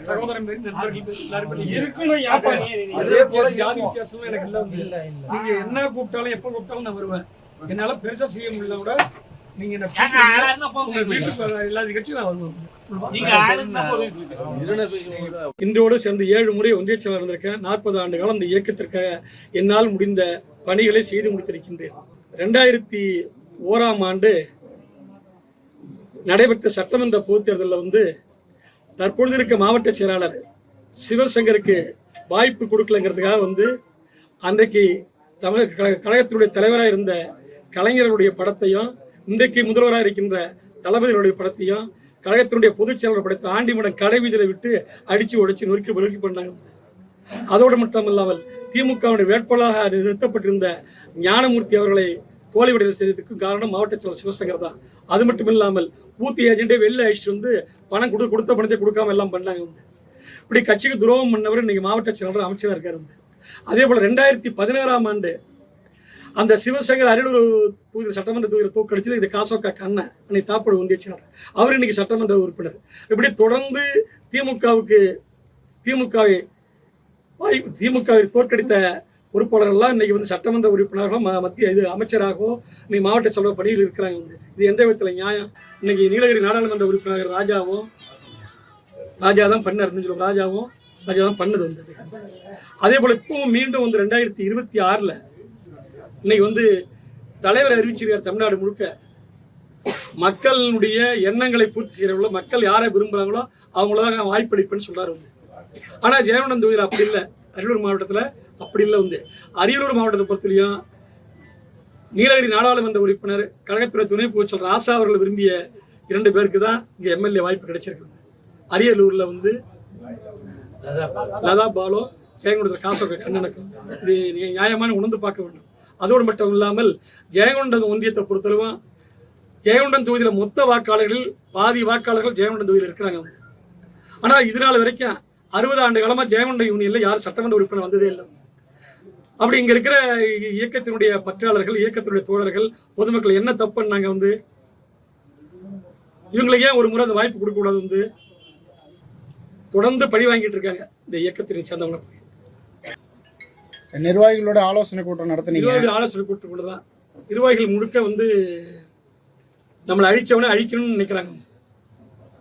சகோதரன் இருக்கணும். ஜாதி வித்தியாசம் எனக்கு இல்ல. நீங்க என்ன கூப்பிட்டாலும் எப்ப கூப்பிட்டாலும் நான் வருவேன். என்னால பெருசா செய்ய முடியல கூட நீங்க எல்லா நிகழ்ச்சியும் நான் வருவேன். இன்றோடு சேர்ந்து 7 முறை ஒன்றிய செயலர் இருந்திருக்கேன். 40 ஆண்டு காலம் இந்த இயக்கத்திற்காக என்னால் முடிந்த பணிகளை செய்து முடித்திருக்கின்றேன். 2001ஆம் ஆண்டு நடைபெற்ற சட்டமன்ற பொதுத் தேர்தலில் தற்பொழுது இருக்க மாவட்ட செயலாளர் சிவசங்கருக்கு வாய்ப்பு கொடுக்கலங்கிறதுக்காக அன்றைக்கு தமிழக கழகத்தினுடைய தலைவராக இருந்த கலைஞர்களுடைய படத்தையும் இன்றைக்கு முதல்வராக இருக்கின்ற தளபதிகளுடைய படத்தையும் கழகத்தினுடைய பொதுச் செயலாளர் படத்தை ஆண்டிமடம் கடைவீதியில் விட்டு அடித்து உடைச்சு நொறுக்கி பண்ணாங்க. அதோடு மட்டும் இல்லாமல் திமுகவுடைய வேட்பாளராக நிறுத்தப்பட்டிருந்த ஞானமூர்த்தி அவர்களை தோல்வியடைய செய்ததுக்கு காரணம் மாவட்ட செயலர் சிவசங்கர் தான். அது மட்டும் இல்லாமல் பூத்தி ஏஜென்டே வெளில அழிச்சுட்டு பணம் கொடுத்த பணத்தை கொடுக்காம எல்லாம் பண்ணாங்க. இப்படி கட்சிக்கு துரோகம் பண்ணவர் இன்னைக்கு மாவட்ட செயலாளர் அமைச்சராக இருக்காரு. அதே போல 2016ஆம் ஆண்டு அந்த சிவசங்கர் அரியலூர் தொகுதி சட்டமன்ற தொகுதியில் தோக்கடிச்சது இது காசோக்கா கண்ணன் அன்னைக்கு தாப்படு ஒன்றிய செயலாளர், அவர் இன்னைக்கு சட்டமன்ற உறுப்பினர். இப்படி தொடர்ந்து திமுகவை தோற்கடித்த பொறுப்பாளர்கள்லாம் இன்னைக்கு சட்டமன்ற உறுப்பினர்களும் மத்திய அமைச்சராகவோ இன்னைக்கு மாவட்ட செயலர் பணியில் இருக்கிறாங்க. இது எந்த விதத்தில் நியாயம்? இன்னைக்கு நீலகிரி நாடாளுமன்ற உறுப்பினர் ராஜா தான் பண்ணார். ராஜா தான் பண்ணது. அதே போல இப்பவும் மீண்டும் 2026ல் இன்னைக்கு தலைவர் அறிவிச்சிருக்கார். தமிழ்நாடு முழுக்க மக்களுடைய எண்ணங்களை பூர்த்தி செய்யறவங்களோ, மக்கள் யாரை விரும்புறாங்களோ அவங்களதான் வாய்ப்பளிப்புன்னு சொல்றாரு. ஆனா ஜெயவர்தன் தொகுதியில் அப்படி இல்லை. அரியலூர் மாவட்டத்தில் அப்படி இல்லை. அரியலூர் மாவட்டத்தை பொறுத்தலையும் நீலகிரி நாடாளுமன்ற உறுப்பினர் கழகத்துறை துணை பொதுச் செயலர் ராசா அவர்கள் விரும்பிய 2 பேருக்கு தான் இங்க எம்எல்ஏ வாய்ப்பு கிடைச்சிருக்கு. அரியலூர்ல லதா பாலு, ஜெயங்கொண்டத்தில் காசோக்கா கண்ணனுக்கும் இது நியாயமான உணர்ந்து பார்க்க வேண்டும். அதோடு மட்டும் இல்லாமல் ஜெயங்கொண்டம் ஒன்றியத்தை பொறுத்தளவும் ஜெயங்கொண்டம் தொகுதியில் மொத்த வாக்காளர்களில் பாதி வாக்காளர்கள் ஜெயங்கொண்டம் தொகுதியில் இருக்கிறாங்க. ஆனா இதனால வரைக்கும் 60 ஆண்டு காலமா ஜெயங்கொண்டம் யூனியன்ல யாரும் சட்டமன்ற உறுப்பினர் வந்ததே இல்லை. அப்படி இங்க இருக்கிற இயக்கத்தினுடைய பற்றாளர்கள், இயக்கத்தினுடைய தோழர்கள், பொதுமக்கள் என்ன தப்பு பண்ணாங்க? இவங்களுக்கு ஏன் ஒரு முறை அந்த வாய்ப்பு கொடுக்க கூடாது? தொடர்ந்து பழி வாங்கிட்டு இருக்காங்க இந்த இயக்கத்தினை சேர்ந்தவங்க. நிர்வாகிகளோட ஆலோசனை கூட்டம் நடத்தினீங்க. ஆலோசனை கூட்டம் கூட தான் நிர்வாகிகள் முழுக்க நம்மளை அழிச்சவனே அழிக்கணும்னு நினைக்கிறாங்க.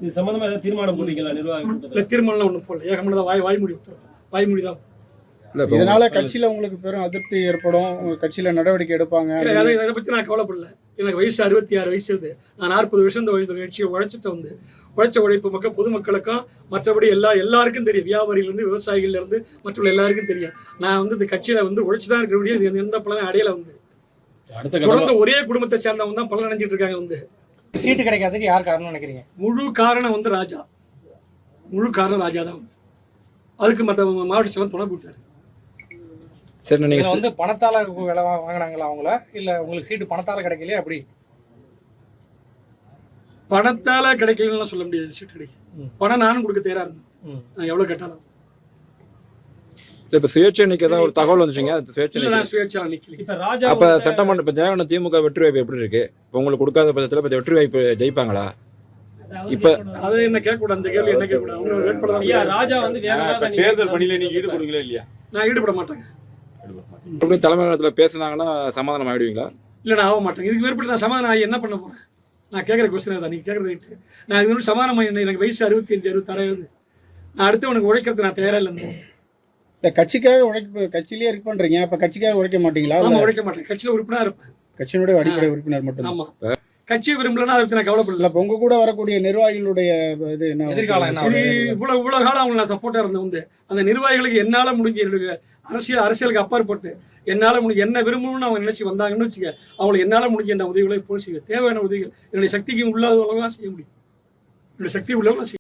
இது சம்பந்தமா ஏதாவது தீர்மானம் போடுவீங்களா? நிர்வாகிகள் தீர்மானம் ஒன்றும் போடல. ஏகமனதான் வாய்மொழி உத்தரவு, வாய்மொழி தான். இதனால கட்சியில உங்களுக்கு பெரும் அதிருப்தி ஏற்படும், கட்சியில நடவடிக்கை எடுப்பாங்க. அதை பத்தி நான் கவலைப்படல. எனக்கு வயசு 66 வயசு. நான் 40 வருஷம் இந்த கட்சியை உழைச்சிட்டு உழைச்ச உழைப்பு பொதுமக்களுக்கும் மற்றபடி எல்லாருக்கும் தெரியும். வியாபாரியிலிருந்து விவசாயிகள்ல இருந்து மற்ற எல்லாருக்கும் தெரியும். நான் இந்த கட்சியில உழைச்சுதான் இருக்க முடியும். எந்த பலன் அடையல. தொடர்ந்து ஒரே குடும்பத்தை சேர்ந்தவங்க தான் பலன் அடைஞ்சிட்டு இருக்காங்க. சீட்டு கிடைக்காததுக்கு யார் காரணம் நினைக்கிறீங்க? முழு காரணம் ராஜா. முழு காரணம் ராஜா தான். அதுக்கு மற்ற மாவட்ட செயலர் துணை போட்டாரு. சரி, நீங்க பணத்தால வேலை வாங்கினாங்களா அவங்கள, இல்ல உங்களுக்கு சீட்டு பணத்தால கிடைக்கலையா? அப்படி பணத்தால கிடைக்கலன்னு சொல்ல முடியாது. சீட்டு கிடைக்கும். பணம் நானும் கொடுக்க தயாரா இருந்தேன். நான் எவ்வளவு கேட்டாலும். இப்ப சுயேட்சை நிக்கதான் ஒரு தகவல் வந்துச்சுங்க. அப்ப சட்டமன்ற இப்ப ஜெயவர்தன் திமுக வெற்றி வாய்ப்பு எப்படி இருக்கு? இப்ப உங்களுக்கு கொடுக்காத பட்சத்துல இப்ப வெற்றி வாய்ப்பு ஜெயிப்பாங்களா? இப்ப அதை என்ன கேட்க கூடாது. அந்த கேள்வி என்ன கேட்க கூடாது. அவங்க வேட்பாளர் ராஜா வேற ஏதாவது தேர்தல் பணியில நீங்க ஈடுபடுவீங்களா இல்லையா? நான் ஈடுபட மாட்டேங்க. தலைமையிடத்துல பேசினாங்கன்னா சமாதானம் ஆயிடுவீங்களா? இல்ல, நான் ஆக மாட்டேங்க. இதுக்கு மேற்பட்டு நான் சமாதானம் என்ன பண்ண போறேன்? நான் கேட்கற கொஸ்டின் தான். நீங்க கேட்கறது நான் இது சமாதானம் எனக்கு வயசு 65, 66. நான் அடுத்து உனக்கு உழைக்கிறது நான் தயாரா இல்லை. கட்சிக்காக கட்சியிலேயே இருக்கு பண்றீங்க. அப்ப கட்சிக்காக உழைக்க மாட்டீங்களா? உழைக்க மாட்டேன். கட்சியில உறுப்பினர் இருப்பேன். கட்சியினுடைய அடிப்படை உறுப்பினர் மட்டும். ஆமா, கட்சி விரும்பலன்னா அதை பத்தி நான் கவலைப்படல. உங்க கூட வரக்கூடிய நிர்வாகிகளுடைய இது எதிர்காலம் இவ்வளவு காலம் அவங்க நான் சப்போர்ட்டா இருந்தேன். அந்த நிர்வாகிகளுக்கு என்னால முடிஞ்ச என்னுடைய அரசியலுக்கு அப்பாற்பட்டு என்னால முடிஞ்ச என்ன விரும்பணும்னு அவங்க நினைச்சு வந்தாங்கன்னு வச்சுக்க, அவங்களுக்கு என்னால முடிஞ்ச என்ன உதவிகளை போய் செய்வேன். தேவையான உதவிகள் என்னுடைய சக்திக்கு உள்ளதான் செய்ய முடியும். என்னுடைய சக்தி உள்ளவங்க